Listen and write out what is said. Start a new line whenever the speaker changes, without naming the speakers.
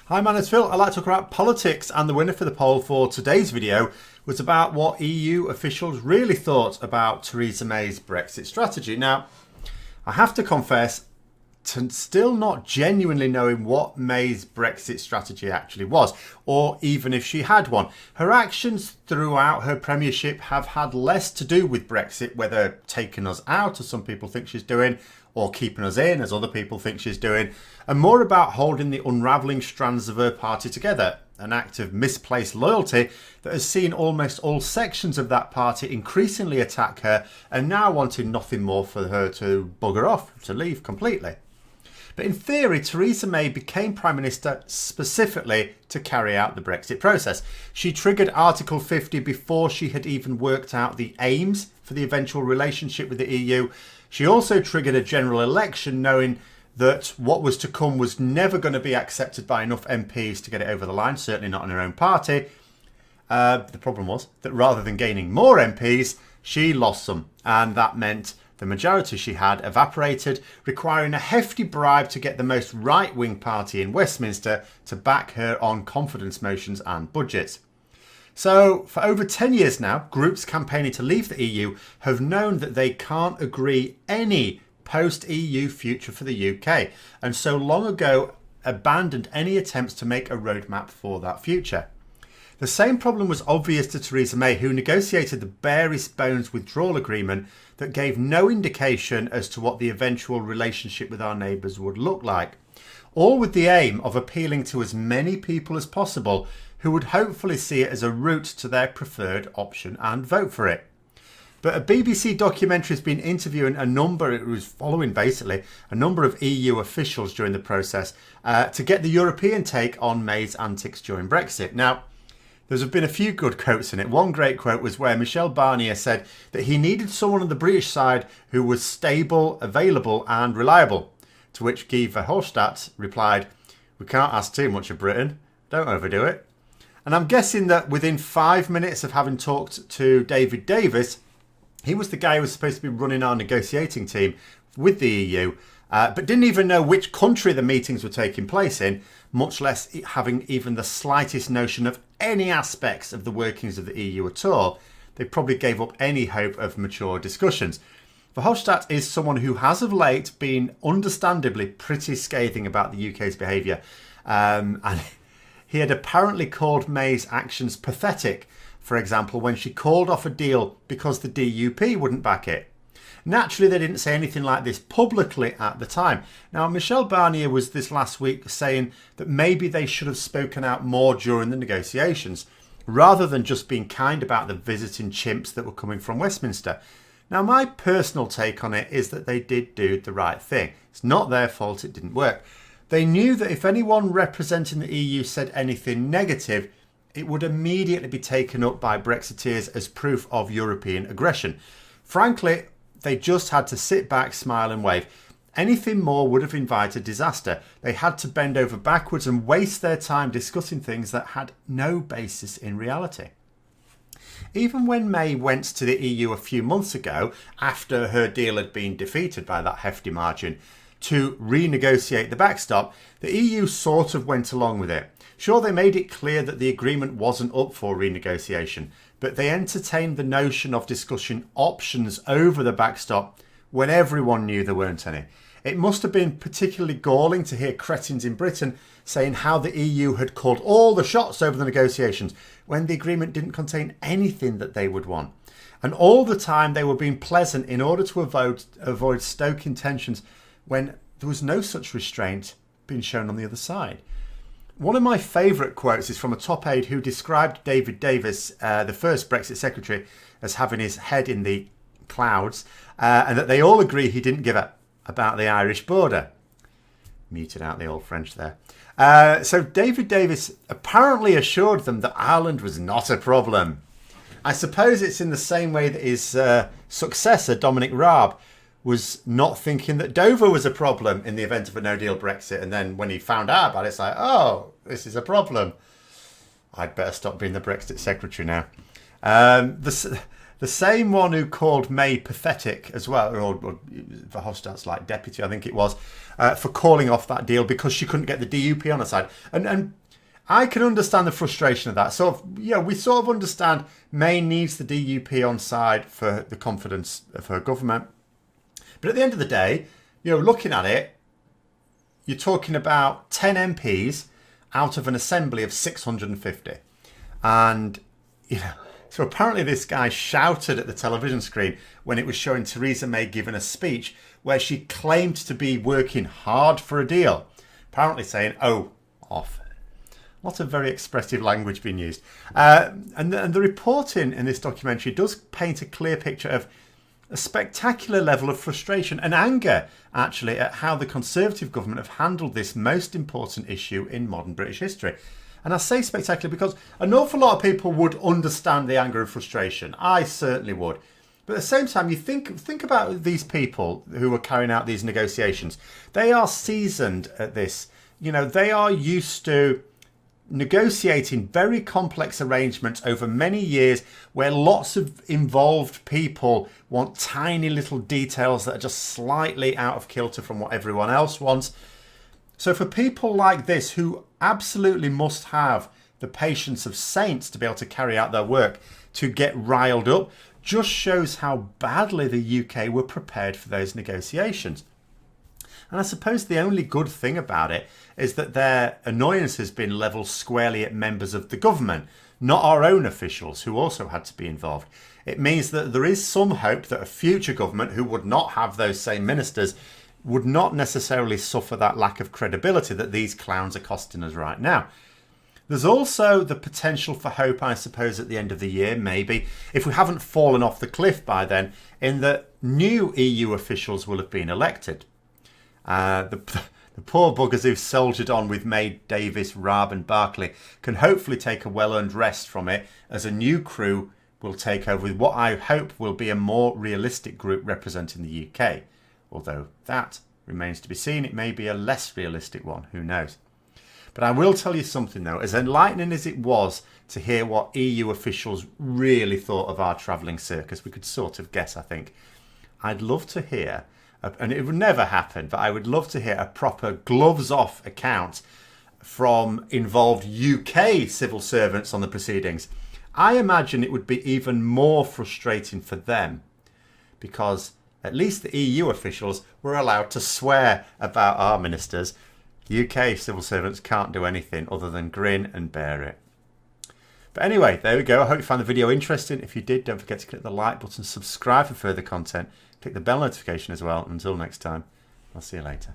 Hi, my name's Phil. I'd like to talk about politics, and the winner for the poll for today's video was about what EU officials really thought about Theresa May's Brexit strategy. Now, I have to confess to still not genuinely knowing what May's Brexit strategy actually was, or even if she had one. Her actions throughout her premiership have had less to do with Brexit, whether taking us out, as some people think she's doing, or keeping us in, as other people think she's doing, and more about holding the unravelling strands of her party together, an act of misplaced loyalty that has seen almost all sections of that party increasingly attack her and now wanting nothing more for her to bugger off, to leave completely. But in theory, Theresa May became Prime Minister specifically to carry out the Brexit process. She triggered Article 50 before she had even worked out the aims for the eventual relationship with the EU. She also triggered a general election knowing that what was to come was never going to be accepted by enough MPs to get it over the line, certainly not in her own party. The problem was that rather than gaining more MPs, she lost some, and that meant the majority she had evaporated, requiring a hefty bribe to get the most right-wing party in Westminster to back her on confidence motions and budgets. So, for over 10 years now, groups campaigning to leave the EU have known that they can't agree any post-EU future for the UK, and so long ago abandoned any attempts to make a roadmap for that future. The same problem was obvious to Theresa May, who negotiated the barest bones withdrawal agreement that gave no indication as to what the eventual relationship with our neighbours would look like, all with the aim of appealing to as many people as possible who would hopefully see it as a route to their preferred option and vote for it. But a BBC documentary has been interviewing a number of EU officials during the process to get the European take on May's antics during Brexit. Now, there's been a few good quotes in it. One great quote was where Michele Barnea said that he needed someone on the British side who was stable, available and reliable. To which Guy Verhofstadt replied, "We can't ask too much of Britain. Don't overdo it." And I'm guessing that within 5 minutes of having talked to David Davis, he was the guy who was supposed to be running our negotiating team with the EU, but didn't even know which country the meetings were taking place in, much less having even the slightest notion of any aspects of the workings of the EU at all. They probably gave up any hope of mature discussions. Verhofstadt is someone who has of late been understandably pretty scathing about the UK's behaviour, and he had apparently called May's actions pathetic, for example, when she called off a deal because the DUP wouldn't back it. Naturally, they didn't say anything like this publicly at the time. Now, Michele Barnea was this last week saying that maybe they should have spoken out more during the negotiations, rather than just being kind about the visiting chimps that were coming from Westminster. Now, my personal take on it is that they did do the right thing. It's not their fault it didn't work. They knew that if anyone representing the EU said anything negative, it would immediately be taken up by Brexiteers as proof of European aggression. Frankly, they just had to sit back, smile and wave. Anything more would have invited disaster. They had to bend over backwards and waste their time discussing things that had no basis in reality. Even when May went to the EU a few months ago, after her deal had been defeated by that hefty margin, to renegotiate the backstop, the EU sort of went along with it. Sure, they made it clear that the agreement wasn't up for renegotiation, but they entertained the notion of discussing options over the backstop when everyone knew there weren't any. It must have been particularly galling to hear cretins in Britain saying how the EU had called all the shots over the negotiations when the agreement didn't contain anything that they would want. And all the time they were being pleasant in order to avoid stoking tensions when there was no such restraint being shown on the other side. One of my favourite quotes is from a top aide who described David Davis, the first Brexit secretary, as having his head in the clouds, and that they all agree he didn't give up about the Irish border. Muted out the old French there. So David Davis apparently assured them that Ireland was not a problem. I suppose it's in the same way that his successor, Dominic Raab, was not thinking that Dover was a problem in the event of a no-deal Brexit. And then when he found out about it, it's like, oh, this is a problem. I'd better stop being the Brexit secretary now. The same one who called May pathetic as well, or Verhofstadt's like deputy, I think it was, for calling off that deal because she couldn't get the DUP on her side. And I can understand the frustration of that. So, we sort of understand May needs the DUP on side for the confidence of her government. But at the end of the day, looking at it, you're talking about 10 MPs out of an assembly of 650. And, so apparently this guy shouted at the television screen when it was showing Theresa May giving a speech where she claimed to be working hard for a deal. Apparently saying, "Oh, off." A lot of very expressive language being used. And the reporting in this documentary does paint a clear picture of a spectacular level of frustration and anger, actually, at how the Conservative government have handled this most important issue in modern British history. And I say spectacular because an awful lot of people would understand the anger and frustration. I certainly would. But at the same time, you think about these people who are carrying out these negotiations. They are seasoned at this. They are used to negotiating very complex arrangements over many years where lots of involved people want tiny little details that are just slightly out of kilter from what everyone else wants. So for people like this who absolutely must have the patience of saints to be able to carry out their work, to get riled up, just shows how badly the UK were prepared for those negotiations. And I suppose the only good thing about it is that their annoyance has been levelled squarely at members of the government, not our own officials who also had to be involved. It means that there is some hope that a future government who would not have those same ministers would not necessarily suffer that lack of credibility that these clowns are costing us right now. There's also the potential for hope, I suppose, at the end of the year, maybe, if we haven't fallen off the cliff by then, in that new EU officials will have been elected. The poor buggers who've soldiered on with May, Davis, Raab and Barclay can hopefully take a well-earned rest from it as a new crew will take over with what I hope will be a more realistic group representing the UK. Although that remains to be seen. It may be a less realistic one. Who knows? But I will tell you something, though. As enlightening as it was to hear what EU officials really thought of our travelling circus, we could sort of guess, I think. I'd love to hear, and it would never happen, but I would love to hear a proper gloves-off account from involved UK civil servants on the proceedings. I imagine it would be even more frustrating for them because at least the EU officials were allowed to swear about our ministers. UK civil servants can't do anything other than grin and bear it. But anyway, there we go. I hope you found the video interesting. If you did, don't forget to click the like button, subscribe for further content, click the bell notification as well. Until next time, I'll see you later.